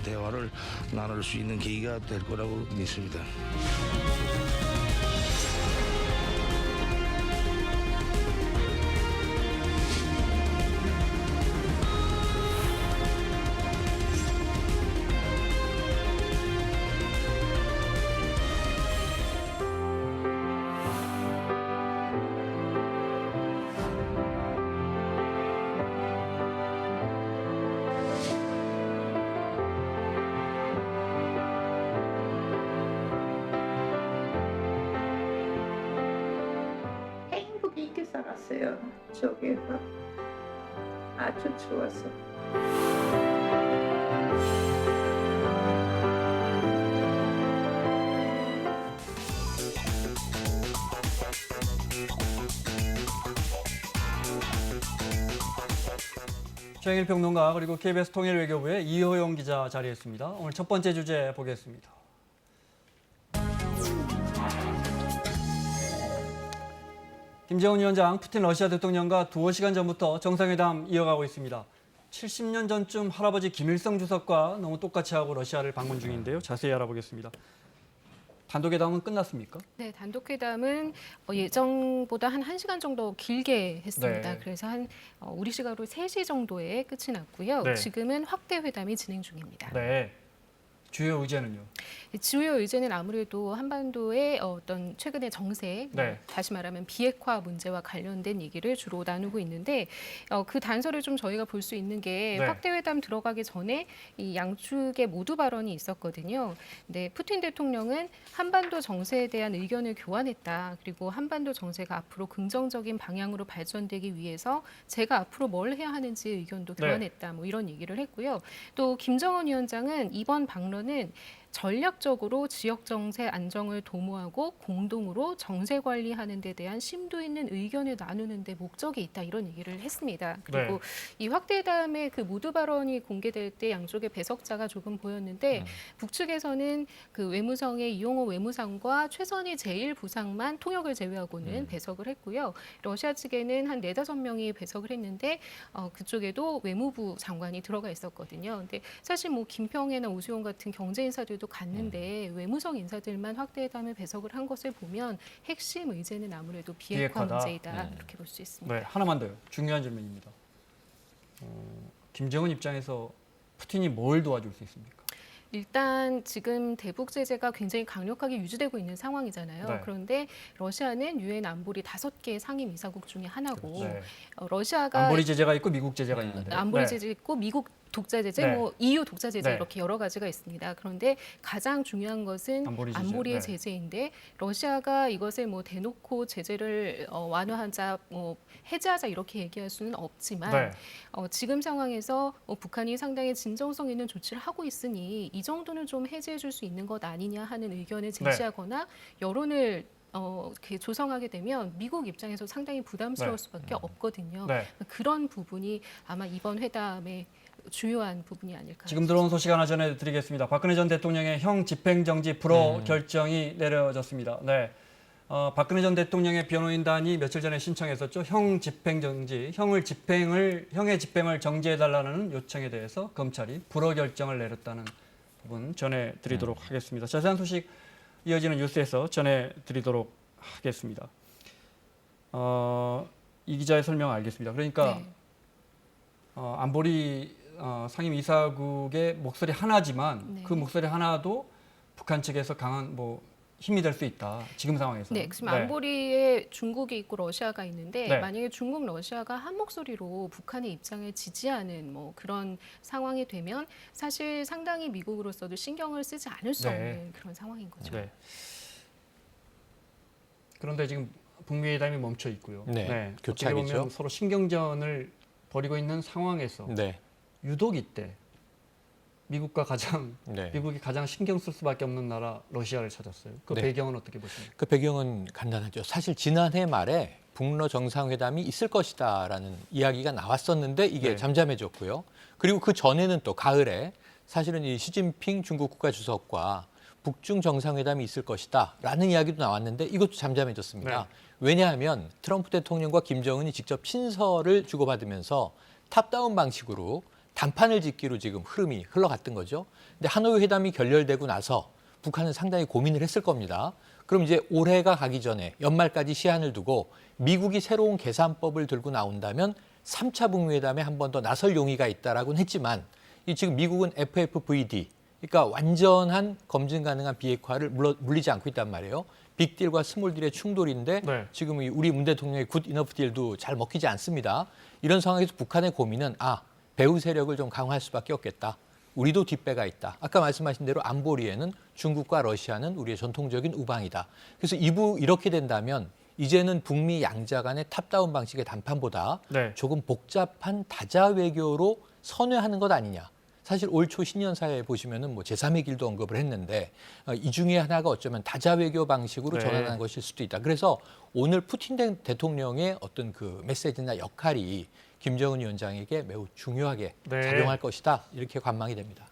대화를 나눌 수 있는 계기가 될 거라고 믿습니다. 행복 있게 살았어요. 저기에서 아주 좋았어. 최영일 평론가 그리고 KBS 통일외교부의 이호영 기자 자리했습니다. 오늘 첫 번째 주제 보겠습니다. 김정은 위원장, 푸틴 러시아 대통령과 두어 시간 전부터 정상회담 이어가고 있습니다. 70년 전쯤 할아버지 김일성 주석과 너무 똑같이 하고 러시아를 방문 중인데요. 자세히 알아보겠습니다. 단독회담은 끝났습니까? 네, 단독회담은 예정보다 한 1시간 정도 길게 했습니다. 네. 그래서 우리 시각으로 3시 정도에 끝이 났고요. 네. 지금은 확대 회담이 진행 중입니다. 네. 주요 의제는요? 주요 의제는 아무래도 한반도의 어떤 최근의 정세, 네. 다시 말하면 비핵화 문제와 관련된 얘기를 주로 나누고 있는데 그 단서를 좀 저희가 볼 수 있는 게 네. 확대회담 들어가기 전에 이 양측의 모두 발언이 있었거든요. 근데 푸틴 대통령은 한반도 정세에 대한 의견을 교환했다. 그리고 한반도 정세가 앞으로 긍정적인 방향으로 발전되기 위해서 제가 앞으로 뭘 해야 하는지 의견도 네. 교환했다. 뭐 이런 얘기를 했고요. 또 김정은 위원장은 이번 방문은 전략적으로 지역 정세 안정을 도모하고 공동으로 정세 관리하는 데 대한 심도 있는 의견을 나누는 데 목적이 있다 이런 얘기를 했습니다. 그리고 이 확대회담의 그 모두 발언이 공개될 때 양쪽의 배석자가 조금 보였는데 북측에서는 그 외무성의 이용호 외무상과 최선희 제1부상만 통역을 제외하고는 배석을 했고요. 러시아 측에는 한 4-5명이 배석을 했는데 그쪽에도 외무부 장관이 들어가 있었거든요. 근데 사실 뭐 김평해나 오수용 같은 경제 인사들도 갔는데 외무성 인사들만 확대회담에 배석을 한 것을 보면 핵심 의제는 아무래도 비핵화 비핵화다. 문제이다 이렇게 볼 수 있습니다. 네, 하나만 더요. 중요한 질문입니다. 김정은 입장에서 푸틴이 뭘 도와줄 수 있습니까? 일단 지금 대북 제재가 굉장히 강력하게 유지되고 있는 상황이잖아요. 네. 그런데 러시아는 유엔 안보리 5개 상임 이사국 중에 하나고 네. 러시아가 안보리 제재가 있고 미국 제재가 있는데. 안보리 네. 제재 있고 미국 독자 제재, 네. 뭐 EU 독자 제재 네. 이렇게 여러 가지가 있습니다. 그런데 가장 중요한 것은 안보리 제재. 안보리의 네. 제재인데 러시아가 이것을 뭐 대놓고 제재를 완화하자, 뭐 해제하자 이렇게 얘기할 수는 없지만 네. 지금 상황에서 북한이 상당히 진정성 있는 조치를 하고 있으니 이 정도는 좀 해제해 줄 수 있는 것 아니냐 하는 의견을 제시하거나 여론을 이렇게 조성하게 되면 미국 입장에서 상당히 부담스러울 네. 수밖에 없거든요. 네. 그런 부분이 아마 이번 회담의 주요한 부분이 아닐까. 지금 들어온 소식 하나 전해드리겠습니다. 박근혜 전 대통령의 형 집행정지 불허 결정이 내려졌습니다. 네. 박근혜 전 대통령의 변호인단이 며칠 전에 신청했었죠. 형의 집행을 정지해달라는 요청에 대해서 검찰이 불허 결정을 내렸다는 부분 전해드리도록 하겠습니다. 자세한 소식 이어지는 뉴스에서 전해드리도록 하겠습니다. 이 기자의 설명 알겠습니다. 그러니까 네. 안보리 상임 이사국의 목소리 하나지만 네. 그 목소리 하나도 북한 측에서 강한 힘이 될 수 있다. 지금 상황에서. 네, 지금 안보리에 중국이 있고 러시아가 있는데 네. 만약에 중국, 러시아가 한 목소리로 북한의 입장을 지지하는 뭐 그런 상황이 되면 사실 상당히 미국으로서도 신경을 쓰지 않을 수 네. 없는 그런 상황인 거죠. 네. 그런데 지금 북미 회담이 멈춰 있고요. 네, 어떻게 교착이죠. 보면 서로 신경전을 벌이고 있는 상황에서 네. 유독 이때 미국이 가장 신경 쓸 수밖에 없는 나라 러시아를 찾았어요. 그 네. 배경은 어떻게 보십니까? 그 배경은 간단하죠. 사실 지난해 말에 북러 정상회담이 있을 것이다라는 이야기가 나왔었는데 이게 네. 잠잠해졌고요. 그리고 그 전에는 또 가을에 사실은 이 시진핑 중국 국가주석과 북중 정상회담이 있을 것이다라는 이야기도 나왔는데 이것도 잠잠해졌습니다. 네. 왜냐하면 트럼프 대통령과 김정은이 직접 친서를 주고받으면서 탑다운 방식으로 단판을 짓기로 지금 흐름이 흘러갔던 거죠. 근데 하노이 회담이 결렬되고 나서 북한은 상당히 고민을 했을 겁니다. 그럼 이제 올해가 가기 전에 연말까지 시한을 두고 미국이 새로운 계산법을 들고 나온다면 3차 북미 회담에 한 번 더 나설 용의가 있다라고는 했지만 이 지금 미국은 FFVD, 그러니까 완전한 검증 가능한 비핵화를 물리지 않고 있단 말이에요. 빅딜과 스몰딜의 충돌인데 네. 지금 우리 문 대통령의 굿 이너프 딜도 잘 먹히지 않습니다. 이런 상황에서 북한의 고민은 배후 세력을 좀 강화할 수밖에 없겠다. 우리도 뒷배가 있다. 아까 말씀하신 대로 안보리에는 중국과 러시아는 우리의 전통적인 우방이다. 그래서 이렇게 된다면 이제는 북미 양자 간의 탑다운 방식의 담판보다 네. 조금 복잡한 다자 외교로 선회하는 것 아니냐. 사실 올 초 신년사에 보시면은 제3의 길도 언급을 했는데 이 중에 하나가 어쩌면 다자 외교 방식으로 네. 전환하는 것일 수도 있다. 그래서 오늘 푸틴 대통령의 어떤 그 메시지나 역할이 김정은 위원장에게 매우 중요하게 네. 작용할 것이다. 이렇게 관망이 됩니다.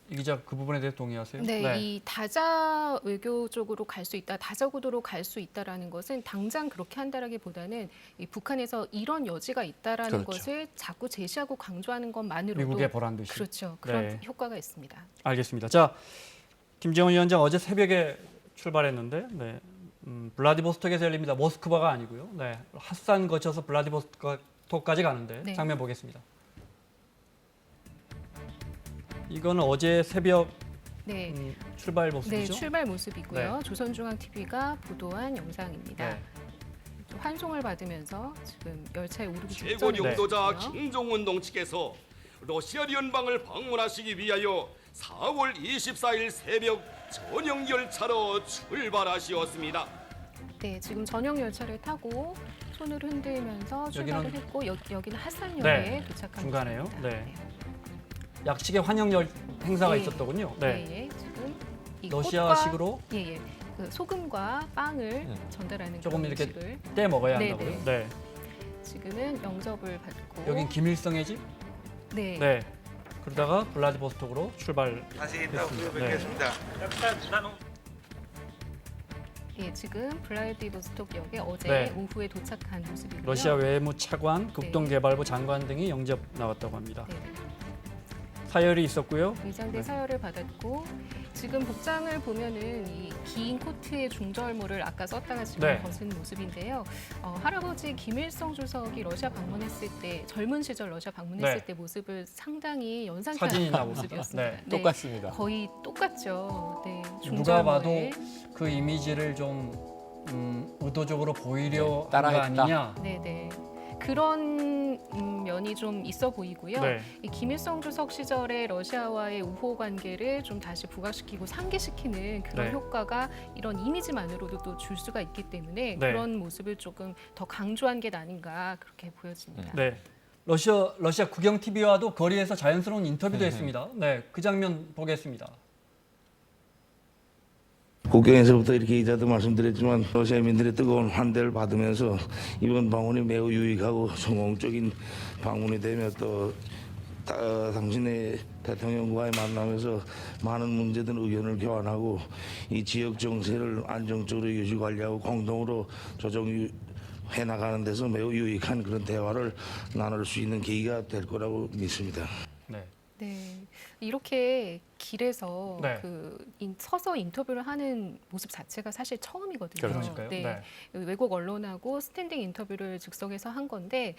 이 기자 그 부분에 대해 동의하세요? 네, 이 다자 외교 쪽으로 갈 수 있다, 다자 구도로 갈 수 있다라는 것은 당장 그렇게 한다라기보다는 이 북한에서 이런 여지가 있다라는 그렇죠. 것을 자꾸 제시하고 강조하는 것만으로도 미국의 보란 듯이. 그렇죠. 그런 네. 효과가 있습니다. 알겠습니다. 자, 김정은 위원장 어제 새벽에 출발했는데 블라디보스톡에서 열립니다. 모스크바가 아니고요. 네, 핫산 거쳐서 블라디보스톡까지 가는데 네. 장면 보겠습니다. 이거는 어제 새벽 네, 출발 네 모습이죠? 출발 모습이고요. 네. 조선중앙TV가 보도한 영상입니다. 네. 환송을 받으면서 지금 열차에 오르기 최고 직전에領導者있고요. 김정은 동지께서 러시아 연방을 방문하시기 위하여 4월 24일 새벽 전용 열차로 출발하시었습니다. 네, 지금 전용 열차를 타고 손을 흔들면서 출발을 여기는- 했고 여기는 핫산역에 네, 도착한 중간에요. 모습입니다. 네. 약식의 환영 행사가 네. 있었더군요. 네, 네. 예, 지금 이 러시아식으로 꽃과, 예, 그 소금과 빵을 전달하는 조금 그런 이렇게 음식을 떼 먹어야 네, 한다고요? 네. 네. 지금은 영접을 받고 여긴 김일성의 집? 네, 네. 그러다가 블라디보스톡으로 다시 이따 뵙겠습니다. 뵙겠습니다. 예, 지금 블라디보스톡역에 어제 네. 오후에 도착한 모습이고요. 러시아 외무차관, 국동개발부 장관 등이 영접 나왔다고 합니다. 네, 사열이 있었고요. 의장대 네. 사열을 받았고 지금 복장을 보면은 이 긴 코트의 중절모를 아까 썼다가 지금 네. 벗은 모습인데요. 할아버지 김일성 주석이 러시아 방문했을 때 젊은 시절 러시아 방문했을 네. 때 모습을 상당히 연상케 사진이 하는 나옵니다. 모습이었습니다. 네. 똑같습니다. 거의 똑같죠. 네, 누가 봐도 중절모에. 그 이미지를 좀 의도적으로 보이려 한 거 따라했다. 아니냐. 네네. 그런 면이 좀 있어 보이고요. 네. 이 김일성 주석 시절의 러시아와의 우호 관계를 좀 다시 부각시키고 상기시키는 그런 네. 효과가 이런 이미지만으로도 또 줄 수가 있기 때문에 네. 그런 모습을 조금 더 강조한 게 아닌가 그렇게 보여집니다. 네. 러시아 국영 TV와도 거리에서 자연스러운 인터뷰도 했습니다. 네, 그 장면 보겠습니다. 국경에서부터 이렇게 이자도 말씀드렸지만 러시아민들의 뜨거운 환대를 받으면서 이번 방문이 매우 유익하고 성공적인 방문이 되며 또 당신의 대통령과의 만남에서 많은 문제든 의견을 교환하고 이 지역 정세를 안정적으로 유지 관리하고 공동으로 조정해 나가는 데서 매우 유익한 그런 대화를 나눌 수 있는 계기가 될 거라고 믿습니다. 네. 네, 이렇게 길에서 네. 서서 인터뷰를 하는 모습 자체가 사실 처음이거든요. 그러니까요. 네. 외국 언론하고 스탠딩 인터뷰를 즉석에서 한 건데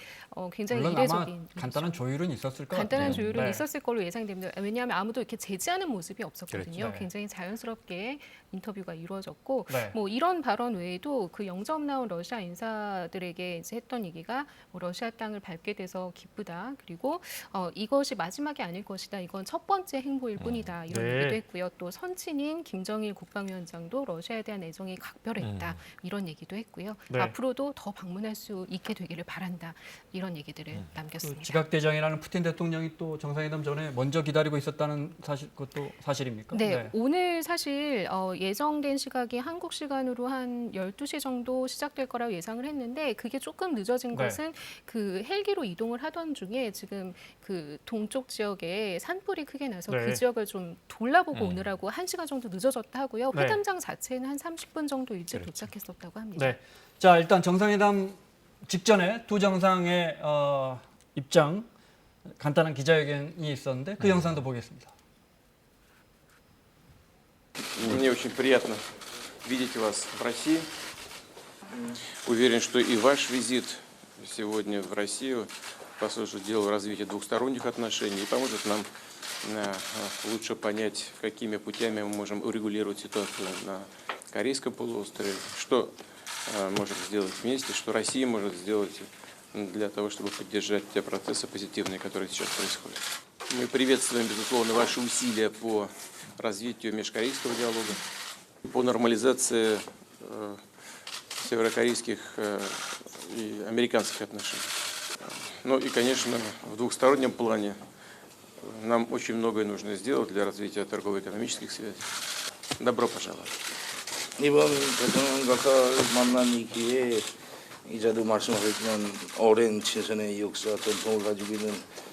굉장히 물론 아마 이례적인 간단한 조율은 있었을 것 간단한 같아요. 조율은 네. 있었을 걸로 예상됩니다. 왜냐하면 아무도 이렇게 제지하는 모습이 없었거든요. 그렇죠. 네. 굉장히 자연스럽게 인터뷰가 이루어졌고 네. 뭐 이런 발언 외에도 그 영접 나온 러시아 인사들에게 이제 했던 얘기가 러시아 땅을 밟게 돼서 기쁘다. 그리고 이것이 마지막이 아닐 것이다. 이건 첫 번째 행보일 뿐이다. 이런 네. 얘기도 했고요. 또 선친인 김정일 국방위원장도 러시아에 대한 애정이 각별했다. 이런 얘기도 했고요. 네. 앞으로도 더 방문할 수 있게 되기를 바란다. 이런 얘기들을 그 남겼습니다. 지각대장이라는 푸틴 대통령이 또 정상회담 전에 먼저 기다리고 있었다는 사실 그것도 사실입니까? 네, 오늘 사실 예정된 시각이 한국 시간으로 한 12시 정도 시작될 거라고 예상을 했는데 그게 조금 늦어진 네. 것은 그 헬기로 이동을 하던 중에 지금 그 동쪽 지역에 산불이 크게 나서 네. 그 지역을 좀 돌아보고 오느라고 1시간 정도 늦어졌다 하고요. 네. 회담장 자체는 한 30분 정도 일찍 그렇죠. 도착했었다고 합니다. 네. 자, 일단 정상회담 직전에 두 정상의 입장 간단한 기자회견이 있었는데 그 영상도 보겠습니다. Мне очень приятно видеть вас в России. Уверен, что и ваш визит сегодня в Россию послужит делу развития двухсторонних отношений и поможет нам лучше понять, какими путями мы можем урегулировать ситуацию на Корейском полуострове, что можем сделать вместе, что Россия может сделать для того, чтобы поддержать те процессы позитивные, которые сейчас происходят. Мы приветствуем, безусловно, ваши усилия по развитию межкорейского диалога, по нормализации северокорейских и американских отношений. Ну и, конечно, в двухстороннем плане нам очень многое нужно сделать для развития торгово-экономических связей. Добро пожаловать. 이번 대통령과 만난 이 기회에 이자도 말씀하셨지만 오랜 친선의 역사 전통을 가지고 있는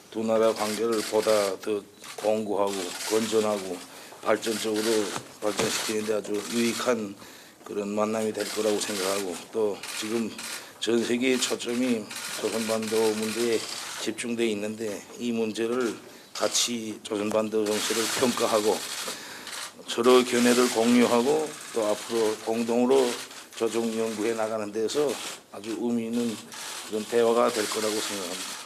두 나라 관계를 보다 더 공고하고 건전하고 발전적으로 발전시키는 데 아주 유익한 그런 만남이 될 거라고 생각하고 또 지금 전 세계의 초점이 조선반도 문제에 집중돼 있는데 이 문제를 같이 조선반도 정세를 평가하고 서로 견해를 공유하고 또 앞으로 공동으로 조정 연구해 나가는 데서 아주 의미 있는 그런 대화가 될 거라고 생각합니다.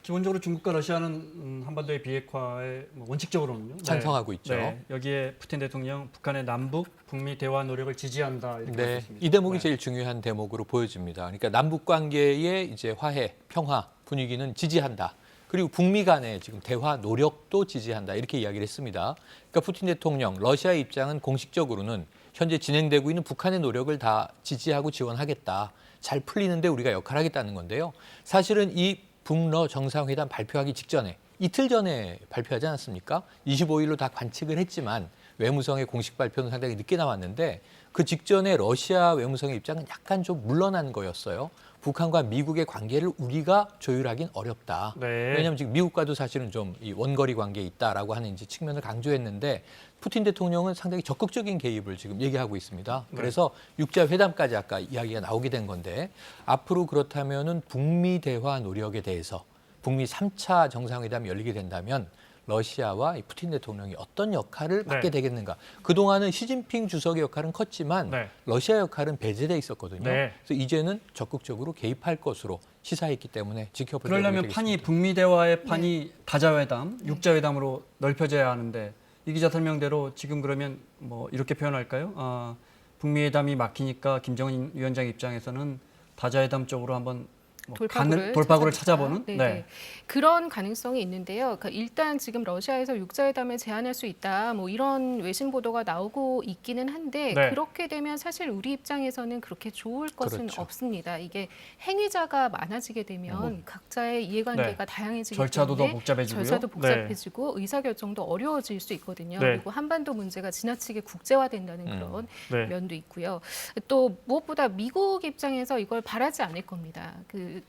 기본적으로 중국과 러시아는 한반도의 비핵화에 원칙적으로는요. 찬성하고 있죠. 네, 여기에 푸틴 대통령 북한의 남북 북미 대화 노력을 지지한다 이렇게 네, 말했습니다. 이 대목이 네. 제일 중요한 대목으로 보여집니다. 그러니까 남북 관계의 이제 화해, 평화 분위기는 지지한다. 그리고 북미 간의 지금 대화 노력도 지지한다. 이렇게 이야기를 했습니다. 그러니까 푸틴 대통령, 러시아의 입장은 공식적으로는 현재 진행되고 있는 북한의 노력을 다 지지하고 지원하겠다. 잘 풀리는데 우리가 역할을 하겠다는 건데요. 사실은 이 북러 정상회담 발표하기 직전에 이틀 전에 발표하지 않았습니까? 25일로 다 관측을 했지만 외무성의 공식 발표는 상당히 늦게 나왔는데 그 직전에 러시아 외무성의 입장은 약간 좀 물러난 거였어요. 북한과 미국의 관계를 우리가 조율하긴 어렵다. 네. 왜냐하면 지금 미국과도 사실은 좀 이 원거리 관계에 있다라고 하는 이제 측면을 강조했는데 푸틴 대통령은 상당히 적극적인 개입을 지금 얘기하고 있습니다. 그래서 육자 회담까지 아까 이야기가 나오게 된 건데 앞으로 그렇다면은 북미 대화 노력에 대해서 북미 3차 정상회담이 열리게 된다면 러시아와 이 푸틴 대통령이 어떤 역할을 맡게 되겠는가. 그동안은 시진핑 주석의 역할은 컸지만 네. 러시아 역할은 배제돼 있었거든요. 네. 그래서 이제는 적극적으로 개입할 것으로 시사했기 때문에 지켜보도록 그러려면 되겠습니다. 판이 북미 대화의 판이 다자회담, 육자회담으로 넓혀져야 하는데 이 기자 설명대로 지금 그러면 뭐 이렇게 표현할까요? 북미 회담이 막히니까 김정은 위원장 입장에서는 다자회담 쪽으로 한번 뭐 돌파구를 찾아보는 네. 그런 가능성이 있는데요. 그러니까 일단 지금 러시아에서 육자회담을 제안할 수 있다. 뭐 이런 외신 보도가 나오고 있기는 한데 네. 그렇게 되면 사실 우리 입장에서는 그렇게 좋을 것은 그렇죠. 없습니다. 이게 행위자가 많아지게 되면 각자의 이해관계가 다양해지기 절차도 때문에 더 복잡해지고요. 절차도 복잡해지고 의사결정도 어려워질 수 있거든요. 네. 그리고 한반도 문제가 지나치게 국제화된다는 그런 네. 면도 있고요. 또 무엇보다 미국 입장에서 이걸 바라지 않을 겁니다.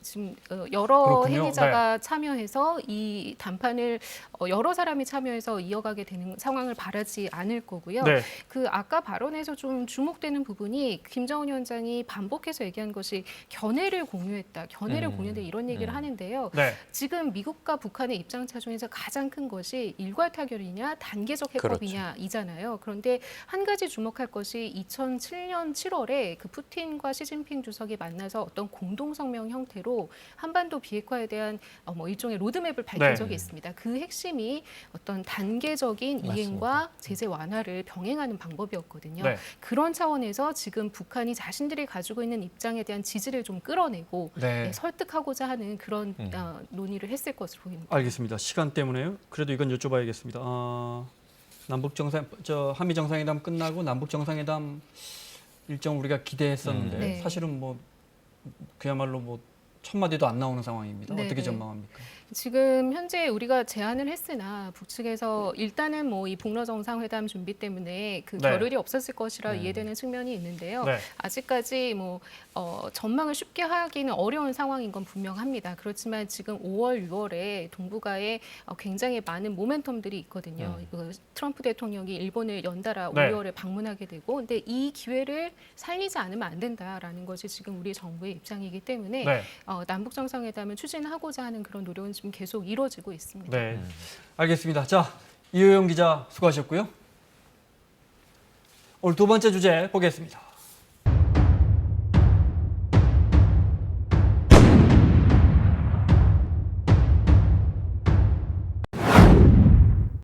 지금 여러 그렇군요. 행위자가 참여해서 이談판을 여러 사람이 참여해서 이어가게 되는 상황을 바라지 않을 거고요. 네. 그 아까 발언에서 좀 주목되는 부분이 김정은 위원장이 반복해서 얘기한 것이 견해를 공유했다. 견해를 공유했다 이런 얘기를 하는데요. 네. 지금 미국과 북한의 입장 차 중에서 가장 큰 것이 일괄 타결이냐 단계적 해법이냐이잖아요. 그런데 한 가지 주목할 것이 2007년 7월에 그 푸틴과 시진핑 주석이 만나서 어떤 공동성명 형태로 한반도 비핵화에 대한 뭐 일종의 로드맵을 밝힌 네. 적이 있습니다. 그 핵심이 어떤 단계적인 맞습니다. 이행과 제재 완화를 병행하는 방법이었거든요. 네. 그런 차원에서 지금 북한이 자신들이 가지고 있는 입장에 대한 지지를 좀 끌어내고 네. 설득하고자 하는 그런 논의를 했을 것으로 보입니다. 알겠습니다. 시간 때문에요. 그래도 이건 여쭤봐야겠습니다. 한미 정상회담 끝나고 남북 정상회담 일정 우리가 기대했었는데 네. 사실은 뭐 그야말로 뭐 첫 마디도 안 나오는 상황입니다. 네, 어떻게 네. 전망합니까? 지금 현재 우리가 제안을 했으나 북측에서 일단은 뭐 이 북러 정상회담 준비 때문에 그 네. 겨를이 없었을 것이라 이해되는 측면이 있는데요. 네. 아직까지 뭐 전망을 쉽게 하기는 어려운 상황인 건 분명합니다. 그렇지만 지금 5월, 6월에 동북아에 굉장히 많은 모멘텀들이 있거든요. 그 트럼프 대통령이 일본을 연달아 네. 5월에 방문하게 되고, 근데 이 기회를 살리지 않으면 안 된다라는 것이 지금 우리 정부의 입장이기 때문에 네. 남북 정상회담을 추진하고자 하는 그런 노력은 지금 계속 이루어지고 있습니다. 네, 알겠습니다. 자, 이효영 기자 수고하셨고요. 오늘 두 번째 주제 보겠습니다.